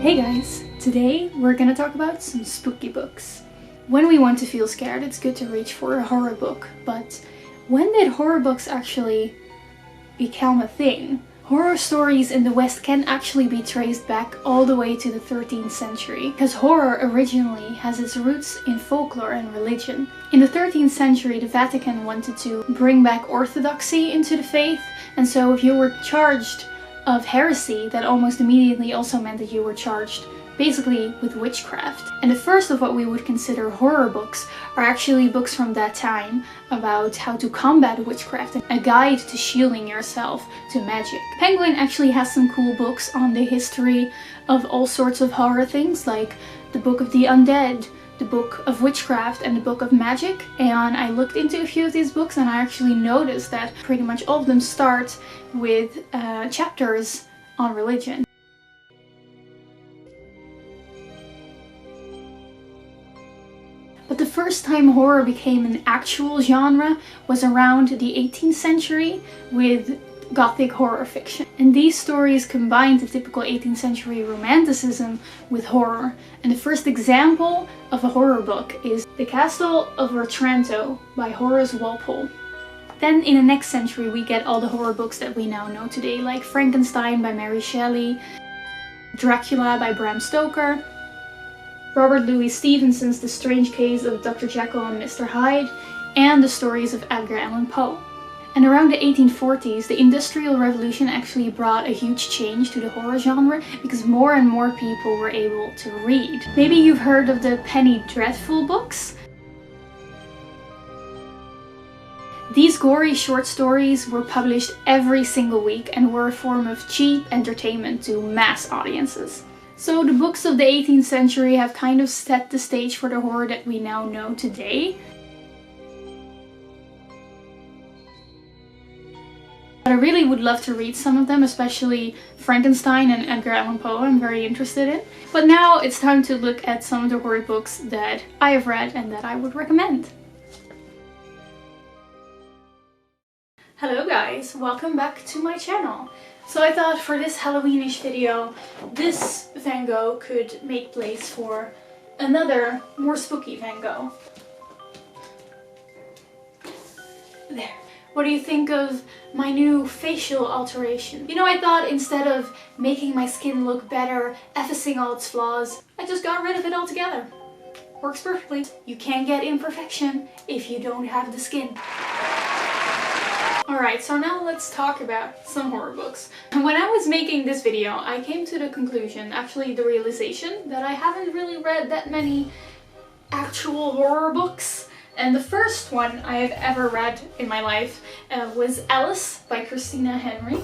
Hey guys! Today we're gonna talk about some spooky books. When we want to feel scared, it's good to reach for a horror book, but when did horror books actually become a thing? Horror stories in the West can actually be traced back all the way to the 13th century, because horror originally has its roots in folklore and religion. In the 13th century, the Vatican wanted to bring back orthodoxy into the faith, and so if you were charged of heresy, that almost immediately also meant that you were charged basically with witchcraft. And the first of what we would consider horror books are actually books from that time about how to combat witchcraft and a guide to shielding yourself to magic. Penguin actually has some cool books on the history of all sorts of horror things, like the Book of the Undead, the Book of Witchcraft, and the Book of Magic. And I looked into a few of these books and I actually noticed that pretty much all of them start with chapters on religion. But the first time horror became an actual genre was around the 18th century with Gothic horror fiction. And these stories combined the typical 18th century romanticism with horror. And the first example of a horror book is The Castle of Otranto by Horace Walpole. Then in the next century we get all the horror books that we now know today, like Frankenstein by Mary Shelley, Dracula by Bram Stoker, Robert Louis Stevenson's The Strange Case of Dr. Jekyll and Mr. Hyde, and the stories of Edgar Allan Poe. And around the 1840s, the Industrial Revolution actually brought a huge change to the horror genre because more and more people were able to read. Maybe you've heard of the Penny Dreadful books? These gory short stories were published every single week and were a form of cheap entertainment to mass audiences. So the books of the 18th century have kind of set the stage for the horror that we now know today. But I really would love to read some of them, especially Frankenstein and Edgar Allan Poe. I'm very interested in. But now it's time to look at some of the horror books that I have read and that I would recommend. Hello guys, welcome back to my channel. So I thought for this Halloweenish video, this Van Gogh could make place for another, more spooky Van Gogh. There. What do you think of my new facial alteration? You know, I thought instead of making my skin look better, effacing all its flaws, I just got rid of it altogether. Works perfectly. You can't get imperfection if you don't have the skin. Alright, so now let's talk about some horror books. When I was making this video, I came to the conclusion, actually the realization, that I haven't really read that many actual horror books. And the first one I have ever read in my life was Alice by Christina Henry.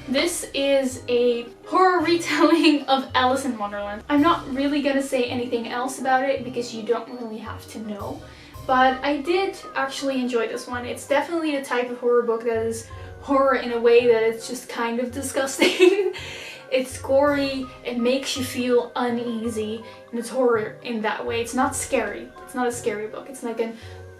This is a horror retelling of Alice in Wonderland. I'm not really gonna say anything else about it because you don't really have to know. But I did actually enjoy this one. It's definitely the type of horror book that is horror in a way that it's just kind of disgusting. It's gory, it makes you feel uneasy, and it's horror in that way. It's not scary. It's not a scary book. It's like an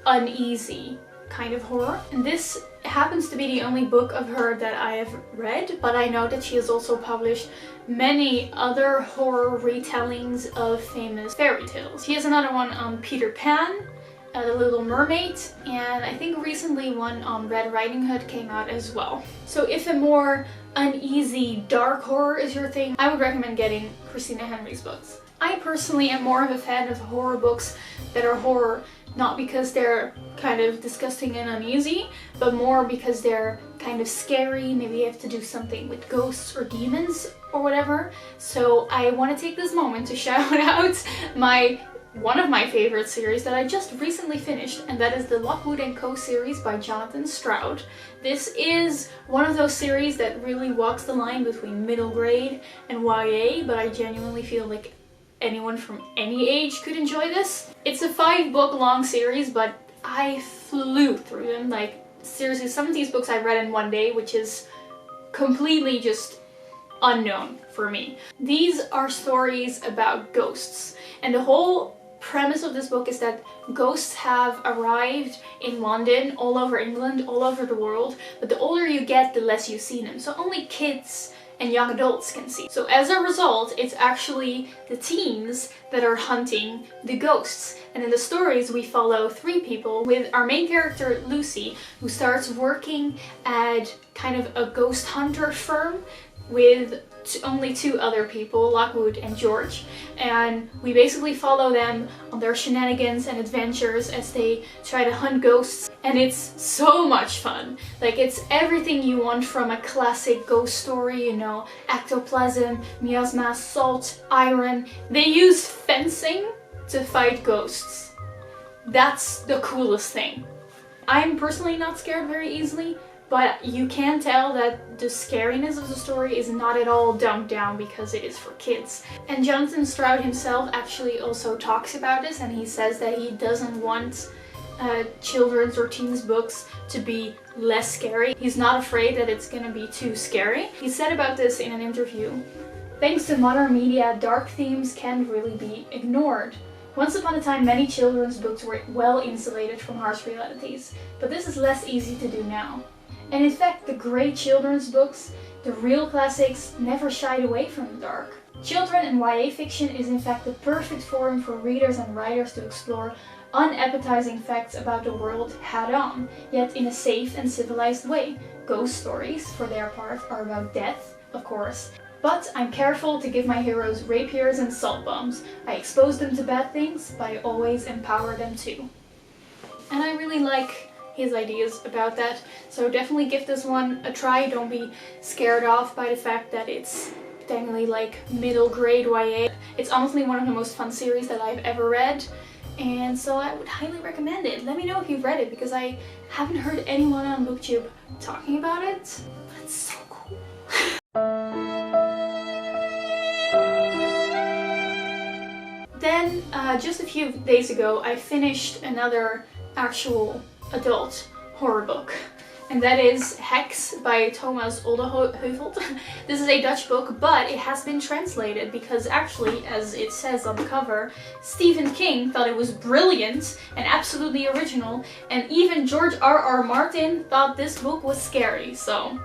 uneasy kind of horror. And this happens to be the only book of her that I have read, but I know that she has also published many other horror retellings of famous fairy tales. She has another one on Peter Pan, The Little Mermaid, and I think recently one on Red Riding Hood came out as well. So if a more uneasy, dark horror is your thing, I would recommend getting Christina Henry's books. I personally am more of a fan of horror books that are horror, not because they're kind of disgusting and uneasy, but more because they're kind of scary. Maybe you have to do something with ghosts or demons or whatever. So I want to take this moment to shout out one of my favorite series that I just recently finished, and that is the Lockwood Co series by Jonathan Stroud. This is one of those series that really walks the line between middle grade and YA, but I genuinely feel like anyone from any age could enjoy this. It's a 5-book long series, but I flew through them. Like, seriously, some of these books I read in one day, which is completely just unknown for me. These are stories about ghosts, and the whole premise of this book is that ghosts have arrived in London, all over England, all over the world, but the older you get, the less you see them. So only kids and young adults can see. So as a result, it's actually the teens that are hunting the ghosts. And in the stories, we follow 3 people, with our main character Lucy, who starts working at kind of a ghost hunter firm with only 2 other people, Lockwood and George, and we basically follow them on their shenanigans and adventures as they try to hunt ghosts, and it's so much fun. Like, it's everything you want from a classic ghost story, you know, ectoplasm, miasma, salt, iron. They use fencing to fight ghosts. That's the coolest thing. I'm personally not scared very easily, but you can tell that the scariness of the story is not at all dumbed down because it is for kids. And Jonathan Stroud himself actually also talks about this, and he says that he doesn't want children's or teens books to be less scary. He's not afraid that it's gonna be too scary. He said about this in an interview, "Thanks to modern media, dark themes can't really be ignored. Once upon a time, many children's books were well insulated from harsh realities, but this is less easy to do now. And in fact, the great children's books, the real classics, never shied away from the dark. Children and YA fiction is in fact the perfect forum for readers and writers to explore unappetizing facts about the world head-on, yet in a safe and civilized way. Ghost stories, for their part, are about death, of course, but I'm careful to give my heroes rapiers and salt bombs. I expose them to bad things, but I always empower them too." And I really like his ideas about that, so definitely give this one a try. Don't be scared off by the fact that it's technically like middle grade YA. It's honestly one of the most fun series that I've ever read, and so I would highly recommend it. Let me know if you've read it, because I haven't heard anyone on BookTube talking about it, but it's so cool. Then just a few days ago I finished another actual adult horror book, and that is Hex by Thomas Olde Heuvelt. This is a Dutch book, but it has been translated because actually, as it says on the cover, Stephen King thought it was brilliant and absolutely original, and even George R.R. Martin thought this book was scary, so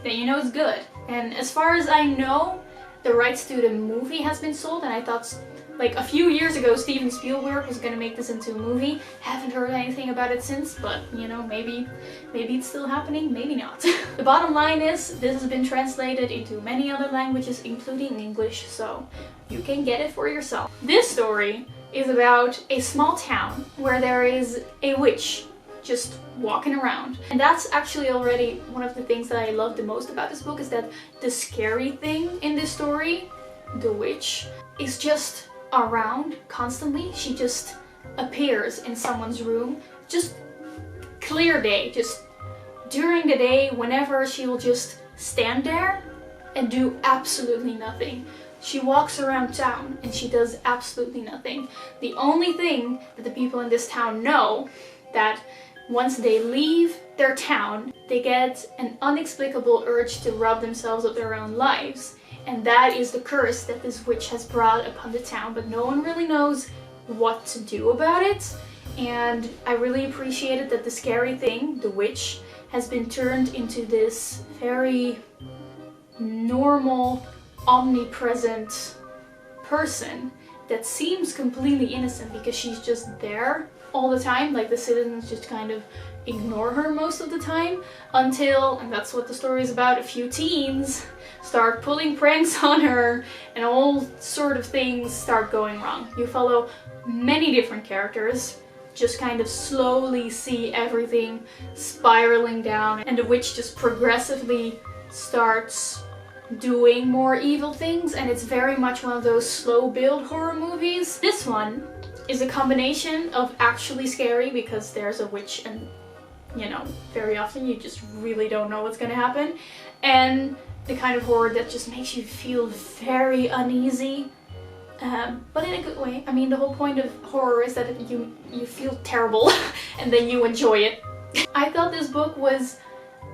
then you know it's good. And as far as I know, the rights to the movie has been sold, and I thought like a few years ago Steven Spielberg was gonna make this into a movie. Haven't heard anything about it since, but you know, maybe it's still happening, maybe not. The bottom line is, this has been translated into many other languages, including English, so you can get it for yourself. This story is about a small town where there is a witch just walking around. And that's actually already one of the things that I love the most about this book, is that the scary thing in this story, the witch, is just around constantly. She just appears in someone's room, just clear day, just during the day, whenever, she will just stand there and do absolutely nothing. She walks around town and she does absolutely nothing. The only thing that the people in this town know, that once they leave their town, they get an inexplicable urge to rob themselves of their own lives. And that is the curse that this witch has brought upon the town, but no one really knows what to do about it. And I really appreciated that the scary thing, the witch, has been turned into this very normal, omnipresent person that seems completely innocent because she's just there all the time. Like, the citizens just kind of ignore her most of the time, until, and that's what the story is about, a few teens start pulling pranks on her and all sort of things start going wrong. You follow many different characters, just kind of slowly see everything spiraling down, and the witch just progressively starts doing more evil things, and it's very much one of those slow build horror movies. This one is a combination of actually scary because there's a witch and, you know, very often you just really don't know what's gonna happen, and the kind of horror that just makes you feel very uneasy, but in a good way. I mean, the whole point of horror is that you feel terrible and then you enjoy it. I thought this book was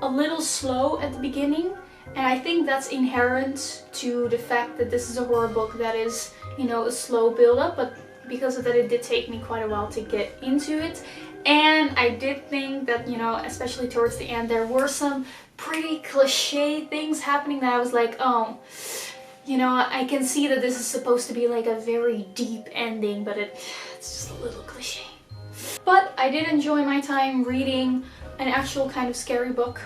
a little slow at the beginning, and I think that's inherent to the fact that this is a horror book that is, you know, a slow build-up, but because of that it did take me quite a while to get into it. And I did think that, you know, especially towards the end, there were some pretty cliche things happening that I was like, oh, you know, I can see that this is supposed to be like a very deep ending, but it's just a little cliche. But I did enjoy my time reading an actual kind of scary book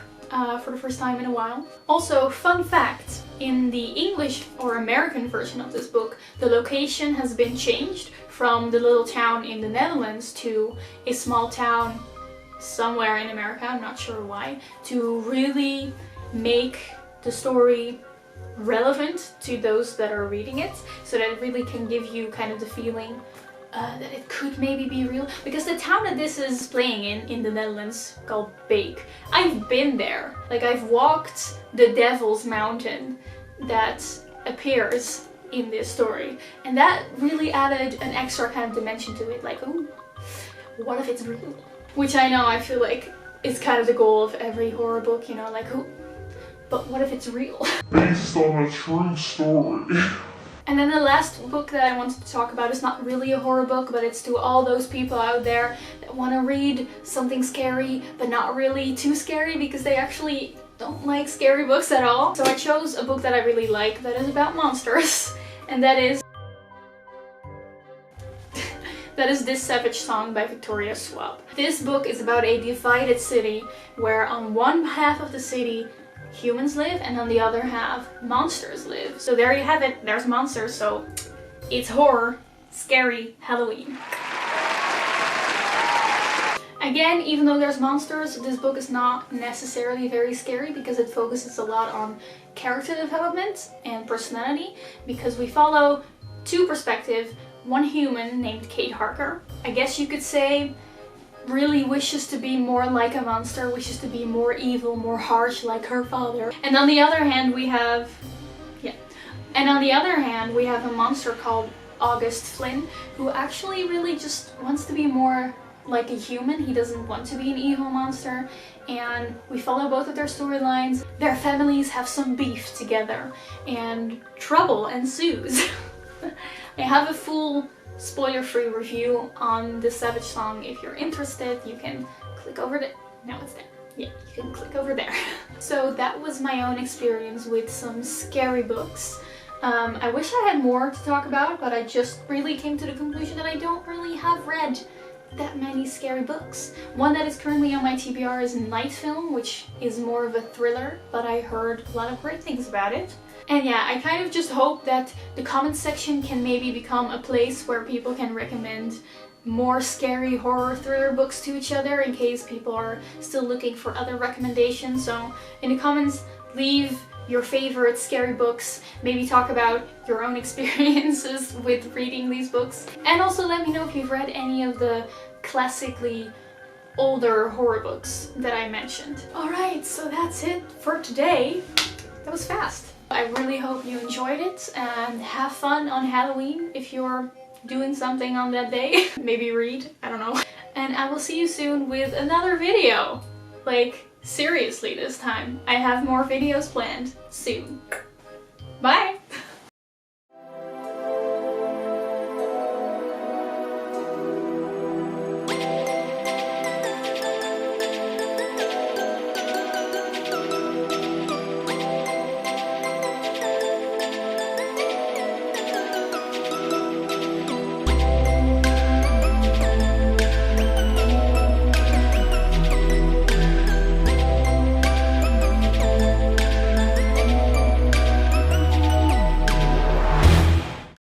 for the first time in a while. Also, fun fact, in the English or American version of this book, the location has been changed from the little town in the Netherlands to a small town somewhere in America, I'm not sure why, to really make the story relevant to those that are reading it, so that it really can give you kind of the feeling that it could maybe be real. Because the town that this is playing in the Netherlands, called Beek, I've been there. Like, I've walked the Devil's Mountain that appears in this story, and that really added an extra kind of dimension to it. Like, oh, what if it's real? Which I know, I feel like is kind of the goal of every horror book, you know, like, oh, but what if it's real? Based on a true story. And then the last book that I wanted to talk about is not really a horror book, but it's to all those people out there that want to read something scary, but not really too scary because they actually don't like scary books at all. So I chose a book that I really like that is about monsters, and that is This Savage Song by Victoria Schwab. This book is about a divided city where on one half of the city humans live and on the other half monsters live. So there you have it, there's monsters, so it's horror, scary Halloween. Again, even though there's monsters, this book is not necessarily very scary because it focuses a lot on character development and personality, because we follow two perspectives. One human named Kate Harker, I guess you could say, really wishes to be more like a monster, wishes to be more evil, more harsh like her father. And on the other hand we have a monster called August Flynn, who actually really just wants to be more like a human. He doesn't want to be an evil monster, and we follow both of their storylines. Their families have some beef together and trouble ensues. I have a full spoiler-free review on The Savage Song. If you're interested, you can click over there. Now it's there. Yeah, you can click over there. So that was my own experience with some scary books. I wish I had more to talk about, but I just really came to the conclusion that I don't really have read that many scary books. One that is currently on my TBR is Night Film, which is more of a thriller, but I heard a lot of great things about it. And yeah, I kind of just hope that the comment section can maybe become a place where people can recommend more scary horror thriller books to each other in case people are still looking for other recommendations. So in the comments, leave your favorite scary books, maybe talk about your own experiences with reading these books. And also let me know if you've read any of the classically older horror books that I mentioned. Alright, so that's it for today. That was fast. I really hope you enjoyed it and have fun on Halloween if you're doing something on that day. Maybe read, I don't know. And I will see you soon with another video. Like, seriously this time. I have more videos planned soon. Bye!